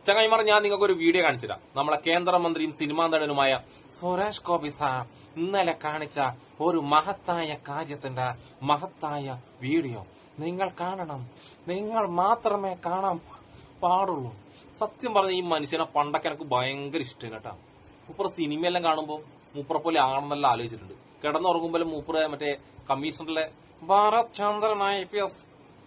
ചങ്ങായിമാർ, ഞാൻ നിങ്ങൾക്ക് ഒരു വീഡിയോ കാണിച്ചുതരാം. നമ്മളെ കേന്ദ്രമന്ത്രിയും സിനിമാ നടനുമായ സുരേഷ് ഗോപി സാർ ഇന്നലെ കാണിച്ച ഒരു മഹത്തായ കാര്യത്തിന്റെ മഹത്തായ വീഡിയോ നിങ്ങൾ കാണണം. നിങ്ങൾ മാത്രമേ കാണാൻ പാടുള്ളൂ. സത്യം പറഞ്ഞ ഈ മനുഷ്യനെ പണ്ടൊക്കെ എനിക്ക് ഭയങ്കര ഇഷ്ടം കേട്ടാ. മൂപ്പർ സിനിമയെല്ലാം കാണുമ്പോൾ മൂപ്പറെ പോലെ ആണെന്നെല്ലാം ആലോചിച്ചിട്ടുണ്ട്. കിടന്നുറങ്ങുമ്പോഴും മൂപ്പറ് മറ്റേ കമ്മീഷണറിലെ ഭാരത് ചന്ദ്രൻ IPS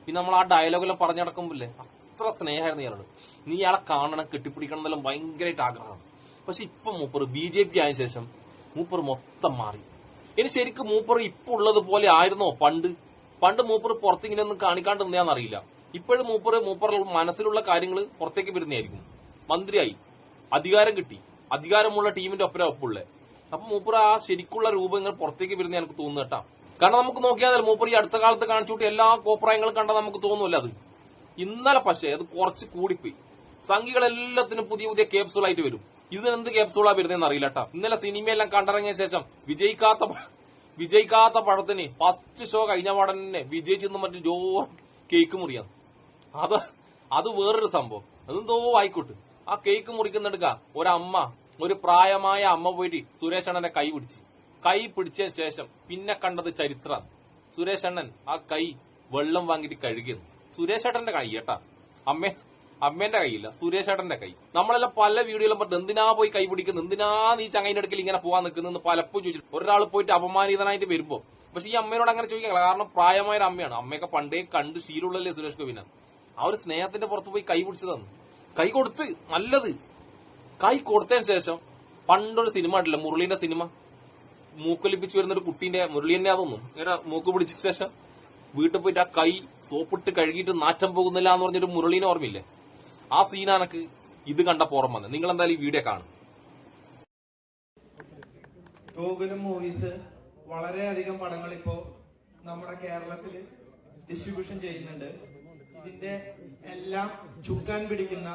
പിന്നെ നമ്മൾ ആ ഡയലോഗെല്ലാം പറഞ്ഞു നടക്കുമ്പോല്ലേ അത്ര സ്നേഹമായിരുന്നു ഇയാളോട്. നീ ഇയാളെ കാണണം, കെട്ടിപ്പിടിക്കണം എന്നെല്ലാം ഭയങ്കരമായിട്ട് ആഗ്രഹമാണ്. പക്ഷെ ഇപ്പൊ മൂപ്പർ BJP ആയ ശേഷം മൂപ്പർ മൊത്തം മാറി. ഇനി ശരിക്കും മൂപ്പർ ഇപ്പൊ ഉള്ളത് പോലെ ആയിരുന്നോ പണ്ട് മൂപ്പർ പുറത്തിങ്ങനെ ഒന്നും കാണിക്കാണ്ട് അറിയില്ല. ഇപ്പോഴും മൂപ്പർ മനസ്സിലുള്ള കാര്യങ്ങൾ പുറത്തേക്ക് വരുന്നതായിരിക്കും. മന്ത്രിയായി, അധികാരം കിട്ടി, അധികാരമുള്ള ടീമിന്റെ ഒപ്പുള്ളേ. അപ്പൊ മൂപ്പർ ആ ശരിക്കുള്ള രൂപം ഇങ്ങനെ പുറത്തേക്ക് വരുന്ന എനിക്ക് തോന്നുന്നു കേട്ടാ. കാരണം നമുക്ക് നോക്കിയാൽ മൂപ്പർ ഈ അടുത്ത കാലത്ത് കാണിച്ചുകൂട്ടി എല്ലാ കോപ്രായങ്ങളും കണ്ടാൽ നമുക്ക് തോന്നുമല്ലോ അത്. ഇന്നലെ പക്ഷേ അത് കുറച്ച് കൂടിപ്പോയി. സംഘികളെല്ലാത്തിനും പുതിയ പുതിയ ക്യാപ്സൂളായിട്ട് വരും. ഇതിനെന്ത് ക്യാപ്സൂളാ വരുന്നതെന്ന് അറിയില്ല കേട്ടാ. ഇന്നലെ സിനിമയെല്ലാം കണ്ടിറങ്ങിയ ശേഷം വിജയിക്കാത്ത പടത്തിന് ഫസ്റ്റ് ഷോ കഴിഞ്ഞ പാടം തന്നെ വിജയിച്ചെന്ന് മറ്റു ജോർ കേക്ക് മുറിയാണ്. അത് വേറൊരു സംഭവം. അതെന്തോ ആയിക്കോട്ടെ. ആ കേക്ക് മുറിക്കുന്നെടുക്ക ഒരു പ്രായമായ അമ്മ പോയിട്ട് സുരേഷ് അണ്ണന്റെ കൈ പിടിച്ച ശേഷം പിന്നെ കണ്ടത് ചരിത്രമാണ്. സുരേഷ് അണ്ണൻ ആ കൈ വെള്ളം വാങ്ങിയിട്ട് കഴുകിയെന്ന്. സുരേഷ് ഏട്ടന്റെ കൈ കേട്ടാ, അമ്മേന്റെ കൈയില്ല, സുരേഷ് ഏട്ടന്റെ കൈ. നമ്മളെല്ലാം പല വീഡിയോയിലും പറഞ്ഞു എന്തിനാ പോയി കൈ പിടിക്കുന്നത്, എന്തിനാ നീ ചങ്ങൈന്റെ അടുക്കൽ ഇങ്ങനെ പോവാൻ നിൽക്കുന്നത് പലപ്പോഴും ചോദിച്ചിട്ട് ഒരാൾ പോയിട്ട് അപമാനിതനായിട്ട് വരുമ്പോ. പക്ഷെ ഈ അമ്മയോട് അങ്ങനെ ചോദിക്കാം, കാരണം പ്രായമായ ഒരു അമ്മയാണ്. അമ്മയൊക്കെ പണ്ടേ കണ്ട് ശീലമുള്ളല്ലേ സുരേഷ് ഗോപിനെ. ആ ഒരു സ്നേഹത്തിന്റെ പുറത്ത് പോയി കൈ പിടിച്ചതാണ്. കൈ കൊടുത്ത് നല്ലത്. കൈ കൊടുത്തതിന് ശേഷം പണ്ടൊരു സിനിമ ഉണ്ടല്ലോ, മുരളീന്റെ സിനിമ, മൂക്കൊലിപ്പിച്ച് വരുന്ന ഒരു കുട്ടീന്റെ, മുരളി തന്നെ അതൊന്നും ഇങ്ങനെ മൂക്ക് പിടിച്ച ശേഷം വീട്ടിൽ പോയിട്ട് ആ കൈ സോപ്പിട്ട് കഴുകിയിട്ട് നാറ്റം പോകുന്നില്ല എന്ന് പറഞ്ഞൊരു മുരളീനെ ഓർമ്മയില്ലേ? ആ സീനാനക്ക് ഇത് കണ്ടപ്പോ ഓർമ്മ വന്നത്. നിങ്ങൾ എന്തായാലും ഈ വീഡിയോ കാണും. ഗോകുലം മൂവീസ് വളരെയധികം പടങ്ങൾ ഇപ്പോ നമ്മുടെ കേരളത്തിൽ ഡിസ്ട്രിബ്യൂഷൻ ചെയ്യുന്നുണ്ട്. ഇതിന്റെ എല്ലാം ചുക്കാൻ പിടിക്കുന്ന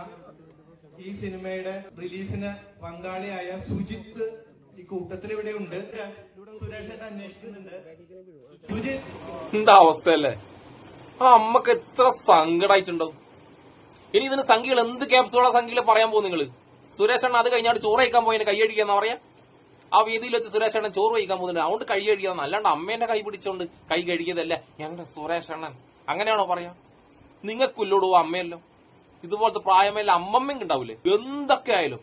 ഈ സിനിമയുടെ റിലീസിന് പങ്കാളിയായ സുജിത്ത് ഈ കൂട്ടത്തിൽ ഇവിടെ ഉണ്ട്. സുരേഷ് ഏട്ടൻ അന്വേഷിക്കുന്നുണ്ട്. സുജിത്ത്, എന്താ അവസ്ഥയല്ലേ? ആ അമ്മക്ക് എത്ര സങ്കടമായിട്ടുണ്ടാവും. ഇനി ഇതിന് സംഖ്യകൾ എന്ത് ക്യാപ്സൂളാ സംഖ്യകൾ പറയാൻ പോകും നിങ്ങള്? സുരേഷ് അണ്ണൻ അത് കഴിഞ്ഞാൽ ചോറ് കഴിക്കാൻ പോയി കൈയടിക്കാന്ന് പറയാ. ആ വേദിയിൽ വെച്ച് സുരേഷ് അണ്ണൻ ചോറ് കഴിക്കാൻ പോകുന്നുണ്ട്, അതുകൊണ്ട് കൈ കഴുകിയതാണ്. അല്ലാണ്ട് അമ്മേന്റെ കൈ പിടിച്ചോണ്ട് കൈ കഴുകിയതല്ലേ എന്റെ സുരേഷ് അണ്ണൻ, അങ്ങനെയാണോ പറയാ? നിങ്ങൾക്കില്ലോടോ അമ്മയല്ലോ, ഇതുപോലത്തെ പ്രായമല്ല അമ്മമ്മയും ഉണ്ടാവില്ലേ? എന്തൊക്കെ ആയാലും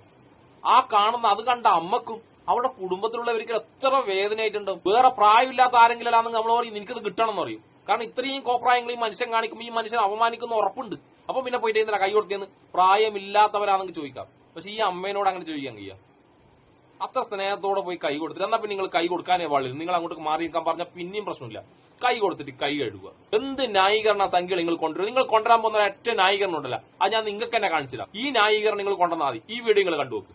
ആ കാണുന്ന അത് കണ്ട അമ്മക്കും അവിടെ കുടുംബത്തിലുള്ളവർക്ക് എത്ര വേദനയായിട്ടുണ്ടാവും. വേറെ പ്രായമില്ലാത്ത ആരെങ്കിലും ആണെങ്കിൽ നമ്മൾ പറയും എനിക്കത് കിട്ടണം എന്ന് പറയും. കാരണം ഇത്രയും കോപ്രായങ്ങൾ ഈ മനുഷ്യൻ കാണിക്കുമ്പോൾ ഈ മനുഷ്യൻ അപമാനിക്കുന്ന ഉറപ്പുണ്ട്. അപ്പൊ പിന്നെ പോയിട്ട് എന്തിനാ കൈ കൊടുത്തിയെന്ന് പ്രായമില്ലാത്തവരാണെങ്കിൽ ചോദിക്കാം. പക്ഷെ ഈ അമ്മേനോട് അങ്ങനെ ചോദിക്കാൻ കഴിയാ? അത്ര സ്നേഹത്തോടെ പോയി കൈ കൊടുത്തിട്ട് എന്നാ പിന്നെ നിങ്ങൾ കൈ കൊടുക്കാനേ പാടില്ല. നിങ്ങൾ അങ്ങോട്ട് മാറി നിൽക്കാൻ പറഞ്ഞാൽ പിന്നെയും പ്രശ്നമില്ല. കൈ കൊടുത്തിട്ട് കൈ കഴുകുക. എന്ത് ന്യായീകരണ സംഖ്യ നിങ്ങൾ കൊണ്ടുവരും? നിങ്ങൾ കൊണ്ടുവരാൻ പോകുന്ന ഒറ്റ ന്യായീകരണം ഉണ്ടല്ല, അത് ഞാൻ നിങ്ങൾക്ക് തന്നെ കാണിച്ചില്ല. ഈ ന്യായീകരണം നിങ്ങൾ കൊണ്ടുവന്നാൽ മതി. ഈ വീഡിയോ നിങ്ങൾ കണ്ടുവെക്ക്.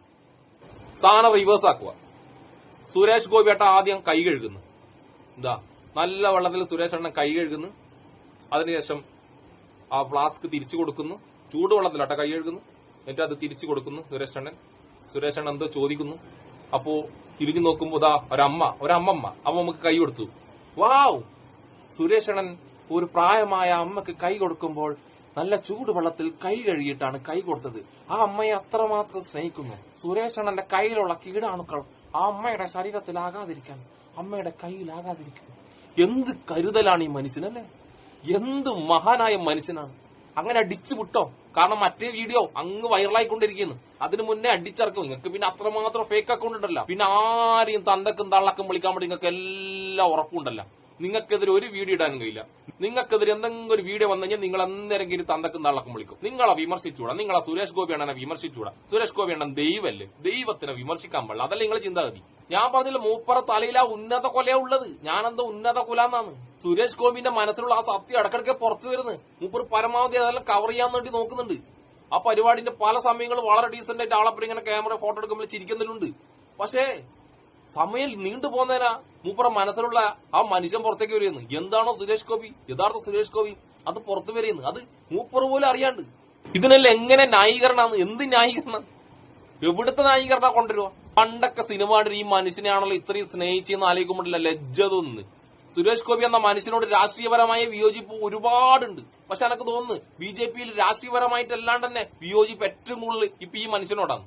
സാധനം റിവേഴ്സ് ആക്കുക. സുരേഷ് ഗോപി ഏട്ട ആദ്യം കൈ കഴുകുന്നു. എന്താ നല്ല വെള്ളത്തിൽ സുരേഷ് അണ്ണൻ കൈ കഴുകുന്നു. അതിനുശേഷം ആ ഫ്ലാസ്ക് തിരിച്ചു കൊടുക്കുന്നു. ചൂടുവെള്ളത്തിലാട്ട കൈ കഴുകുന്നു. എന്നിട്ട് അത് തിരിച്ചു കൊടുക്കുന്നു സുരേഷ് അണ്ണൻ എന്തോ ചോദിക്കുന്നു. അപ്പോ തിരിഞ്ഞു നോക്കുമ്പോ ഇതാ ഒരമ്മമ്മ അമ്മമ്മക്ക് കൈ കൊടുത്തു. വാവ്! സുരേഷ് അണ്ണൻ ഒരു പ്രായമായ അമ്മക്ക് കൈ കൊടുക്കുമ്പോൾ നല്ല ചൂടുവെള്ളത്തിൽ കൈ കഴുകിയിട്ടാണ് കൈ കൊടുത്തത്. ആ അമ്മയെ അത്രമാത്രം സ്നേഹിക്കുന്നു. സുരേഷ് അണ്ണന്റെ കയ്യിലുള്ള കീടാണുക്കൾ ആ അമ്മയുടെ ശരീരത്തിലാകാതിരിക്കാൻ, അമ്മയുടെ കയ്യിലാകാതിരിക്കാൻ. എന്ത് കരുതലാണ് ഈ മനുഷ്യനല്ലേ? എന്ത് മഹാനായ മനുഷ്യനാണ്. അങ്ങനെ അടിച്ചു വിട്ടോ? കാരണം മറ്റേ വീഡിയോ അങ്ങ് വൈറലായിക്കൊണ്ടിരിക്കുന്നു. അതിന് മുന്നേ അടിച്ചിറക്കും. നിങ്ങൾക്ക് പിന്നെ അത്രമാത്രം ഫേക്ക് അക്കൗണ്ട് ഉണ്ടല്ലോ. പിന്നെ ആരെയും തന്തക്കും തള്ളക്കും വിളിക്കാൻ വേണ്ടി നിങ്ങൾക്ക് എല്ലാം ഉറപ്പുണ്ടല്ലോ. നിങ്ങൾക്കെതിരെ ഒരു വീഡിയോ ഇടാനും കഴിയില്ല. നിങ്ങൾക്കെതിരെ എന്തെങ്കിലും ഒരു വീഡിയോ വന്നു കഴിഞ്ഞാൽ നിങ്ങൾ എന്തെങ്കിലും തന്തക്കും തള്ളക്കും വിളിക്കും. നിങ്ങളെ വിമർശിച്ചൂടാ. നിങ്ങളെ സുരേഷ് ഗോപി അണ്ണനെ വിമർശിച്ചൂടാ. സുരേഷ് ഗോപി അണ്ണൻ ദൈവല്ലേ, ദൈവത്തിനെ വിമർശിക്കാൻ പാടില്ല. അതല്ല നിങ്ങളെ ചിന്താഗതി. ഞാൻ പറഞ്ഞില്ല മൂപ്പറ തലയിലാ ഉന്നത കൊലയാ ഉള്ളത്. ഞാനെന്തോ ഉന്നത കൊലാന്നാണ്. സുരേഷ് ഗോപിന്റെ മനസ്സിലുള്ള ആ സത്യം ഇടക്കിടക്ക് പുറത്തു വരുന്നത്. മൂപ്പർ പരമാവധി അതെല്ലാം കവർ ചെയ്യാൻ വേണ്ടി നോക്കുന്നുണ്ട്. ആ പരിപാടിന്റെ പല സമയങ്ങളും വളരെ ഡീസന്റ് ആയിട്ട് ആളെപ്പറ്റി ഇങ്ങനെ ക്യാമറ ഫോട്ടോ എടുക്കുമ്പോൾ ചിരിക്കുന്നുണ്ട്. പക്ഷേ സമയം നീണ്ടു പോകുന്നതിനാ മൂപ്പറ മനസ്സിലുള്ള ആ മനുഷ്യൻ പുറത്തേക്ക് വരുന്നു. എന്താണോ സുരേഷ് ഗോപി, യഥാർത്ഥ സുരേഷ് ഗോപി, അത് പുറത്തു വരുന്നു. അത് മൂപ്പർ പോലും അറിയാണ്ട്. ഇതിനെല്ലാം എങ്ങനെ ന്യായീകരണമാണ്? എന്ത് ന്യായീകരണം? എവിടുത്തെ ന്യായീകരണ കൊണ്ടുവരുക? പണ്ടൊക്കെ സിനിമ ഈ മനുഷ്യനെയാണല്ലോ ഇത്രയും സ്നേഹിച്ചെന്ന് ആലോചിക്കുമ്പോഴല്ല ലജ്ജ തോന്നുന്നു. സുരേഷ് ഗോപി എന്ന മനുഷ്യനോട് രാഷ്ട്രീയപരമായ വിയോജിപ്പ് ഒരുപാടുണ്ട്. പക്ഷെ എനിക്ക് തോന്നുന്നു BJP-യിൽ രാഷ്ട്രീയപരമായിട്ട് അല്ലാണ്ട് തന്നെ വിയോജിപ്പ് ഏറ്റവും കൂടുതൽ ഇപ്പൊ ഈ മനുഷ്യനോടാണ്.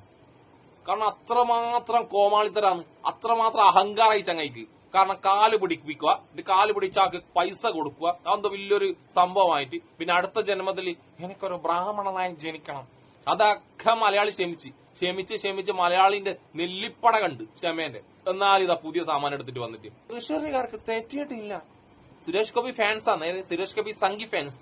കാരണം അത്രമാത്രം കോമാളിത്തരാണ്, അത്രമാത്രം അഹങ്കാരമായി ചങ്ങയ്ക്ക്. കാരണം കാല് പിടിപ്പിക്കുക, കാല് പിടിച്ചാക്ക് പൈസ കൊടുക്കുക, അതെന്തോ വലിയൊരു സംഭവമായിട്ട്. പിന്നെ അടുത്ത ജന്മത്തിൽ എനിക്കൊരു ബ്രാഹ്മണനായി ജനിക്കണം. അതൊക്കെ മലയാളി ക്ഷമിച്ച് മലയാളിന്റെ നെല്ലിപ്പട കണ്ട് ക്ഷമേന്റെ. എന്നാൽ ഇതാ പുതിയ സാമാനം എടുത്തിട്ട് വന്നിട്ട് തൃശ്ശൂരുകാർക്ക് തെറ്റിയിട്ടില്ല. സുരേഷ് ഗോപി ഫാൻസ് ആണ്, സുരേഷ് ഗോപി സംഘി ഫാൻസ്.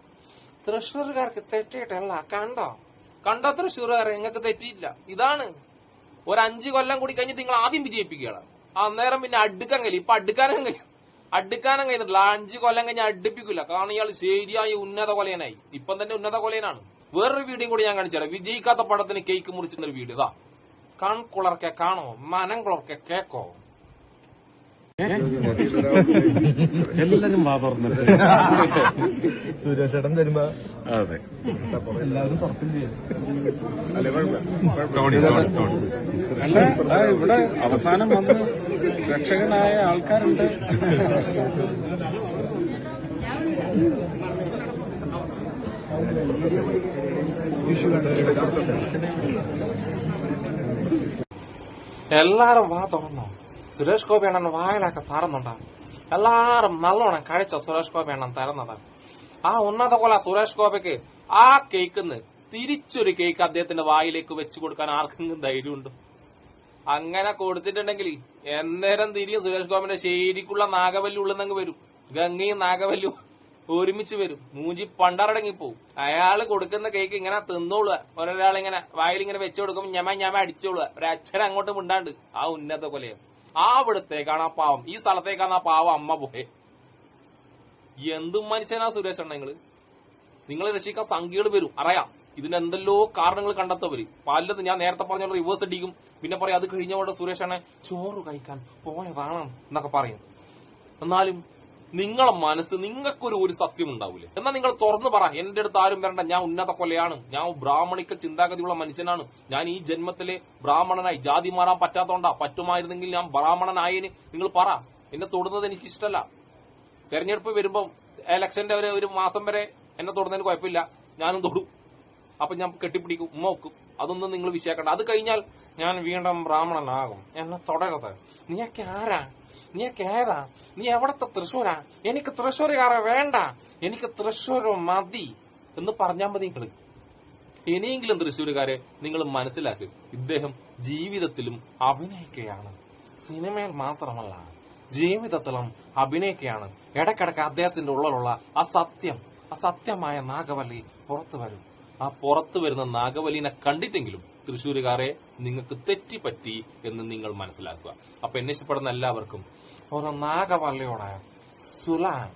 തൃശ്ശൂരുകാർക്ക് തെറ്റിയിട്ടല്ല, കണ്ടോ തൃശ്ശൂരുകാരെ, നിങ്ങൾക്ക് തെറ്റിയില്ല. ഇതാണ് ഒരു 5 കൊല്ലം കൂടി കഴിഞ്ഞിട്ട് നിങ്ങൾ ആദ്യം വിജയിപ്പിക്കുകയാണ്. അന്നേരം പിന്നെ അടുക്കാൻ കഴിയും. ഇപ്പൊ അടുക്കാനും കഴിയുന്നില്ല. 5 കൊല്ലം കഴിഞ്ഞ് അടുപ്പിക്കില്ല. കാരണം ഇയാൾ ശരിയായി ഉന്നത കൊലയനായി. ഇപ്പം തന്നെ ഉന്നത കൊലയനാണ്. വേറൊരു വീഡിയോ കൂടി ഞാൻ കാണിച്ചു തരാം. വിജയിക്കാത്ത പടത്തിന് കേക്ക് മുറിച്ചിരുന്ന ഒരു വീഡിയോ. ഇതാ, കൺകുളർക്കെ കാണോ, മനം കുളർക്കെ കേക്കോ. എല്ലാരും വാ പറഞ്ഞിട്ട് സുരേഷേട്ടൻ വരുമ്പോ അതെ എല്ലാവരും പുറത്തില്ല. അല്ല ഇവിടെ അവസാനം വന്ന് രക്ഷകനായ ആൾക്കാരുണ്ട്. എല്ലാരും വാ തുറന്നോ. സുരേഷ് ഗോപി അണ്ണൻ വായിലൊക്കെ തറന്നുണ്ടാവും. എല്ലാരും നല്ലോണം കഴിച്ച സുരേഷ് ഗോപി അണ്ണൻ തരുന്നതാണ്. ആ ഉന്നത കൊല സുരേഷ് ഗോപിക്ക് ആ കേക്കിന്ന് തിരിച്ചൊരു കേക്ക് അദ്ദേഹത്തിന്റെ വായിലേക്ക് വെച്ചു കൊടുക്കാൻ ആർക്കെങ്കിലും ധൈര്യമുണ്ട്? അങ്ങനെ കൊടുത്തിട്ടുണ്ടെങ്കിൽ എന്നേരം തിരിയും സുരേഷ് ഗോപിന്റെ ശരിക്കുള്ള നാഗവല്ലി ഉള്ളുന്നങ്ങ് വരും. ഗംഗയും നാഗവല്ലും ഒരുമിച്ച് വരും. മൂഞ്ചി പണ്ടറടങ്ങിപ്പോവും. അയാള് കൊടുക്കുന്ന കേക്ക് ഇങ്ങനെ തിന്നോളുക. ഒരാളിങ്ങനെ വായിലിങ്ങനെ വെച്ചു കൊടുക്കും, ഞമ അടിച്ചോളുക. ഒരു അച്ഛൻ അങ്ങോട്ട് മിണ്ടാണ്ട്. ആ ഉന്നത കൊലയും ആ ഇവിടത്തേക്കാണ് ആ പാവം, ഈ സ്ഥലത്തേക്കാണ് ആ പാവം അമ്മ പോയെ. എന്തും മനുഷ്യനാ സുരേഷ് അണ്ണ. നിങ്ങളെ രക്ഷിക്കാൻ സംഖ്യകൾ വരും, അറിയാം. ഇതിന് എന്തെല്ലോ കാരണങ്ങൾ കണ്ടെത്തവര്. പലതും ഞാൻ നേരത്തെ പറഞ്ഞ റിവേഴ്സ് അടിക്കും. പിന്നെ പറയും അത് കഴിഞ്ഞവിടെ സുരേഷ് അണ്ണൻ ചോറ് കഴിക്കാൻ പോയതാണ് എന്നൊക്കെ പറയും. എന്നാലും നിങ്ങളെ മനസ്സ് നിങ്ങൾക്കൊരു സത്യം ഉണ്ടാവൂലേ? എന്നാൽ നിങ്ങൾ തുറന്നു പറ, എന്റെ അടുത്ത് ആരും വരണ്ട, ഞാൻ ഉന്നത കൊലയാണ്, ഞാൻ ബ്രാഹ്മണിക ചിന്താഗതിയുള്ള മനുഷ്യനാണ്, ഞാൻ ഈ ജന്മത്തിലെ ബ്രാഹ്മണനായി, ജാതി മാറാൻ പറ്റാത്തോണ്ടാ, പറ്റുമായിരുന്നെങ്കിൽ ഞാൻ ബ്രാഹ്മണനായതിന് നിങ്ങൾ പറ. എന്നെ തൊടുന്നത് എനിക്ക് ഇഷ്ടമല്ല. തെരഞ്ഞെടുപ്പ് വരുമ്പോ ഇലക്ഷന്റെ ഒരു മാസം വരെ എന്നെ തൊടുന്നതിന് കുഴപ്പമില്ല, ഞാനും തൊടും. അപ്പൊ ഞാൻ കെട്ടിപ്പിടിക്കും, ഉമ്മ വെക്കും. അതൊന്നും നിങ്ങൾ വിഷയാക്കണ്ട. അത് കഴിഞ്ഞാൽ ഞാൻ വീണ്ടും ബ്രാഹ്മണനാകും. എന്നെ തുടരുത്. നീയൊക്കെ ആരാ? നീയൊക്കെ ഏതാ? നീ എവിടത്തെ തൃശ്ശൂരാ? എനിക്ക് തൃശ്ശൂരുകാരെ വേണ്ട, എനിക്ക് തൃശ്ശൂർ മതി എന്ന് പറഞ്ഞാൽ മതി. നിങ്ങൾ ഇനിയെങ്കിലും തൃശ്ശൂരുകാരെ നിങ്ങൾ മനസ്സിലാക്കുക, ഇദ്ദേഹം ജീവിതത്തിലും അഭിനയിക്കുകയാണ്. സിനിമയിൽ മാത്രമല്ല, ജീവിതത്തിലും അഭിനയിക്കുകയാണ്. ഇടയ്ക്കിടയ്ക്ക് അദ്ദേഹത്തിന്റെ ഉള്ളിലുള്ള അസത്യമായ നാഗവല്ലി പുറത്തു വരും. ആ പുറത്തു വരുന്ന നാഗവല്ലിനെ കണ്ടിട്ടെങ്കിലും തൃശ്ശൂരുകാരെ നിങ്ങൾക്ക് തെറ്റിപ്പറ്റി എന്ന് നിങ്ങൾ മനസ്സിലാക്കുക. അപ്പൊ എന്നെ ഇഷ്ടപ്പെടുന്ന എല്ലാവർക്കും ഒരു നാഗവല്ലിയോടെ സുലാം.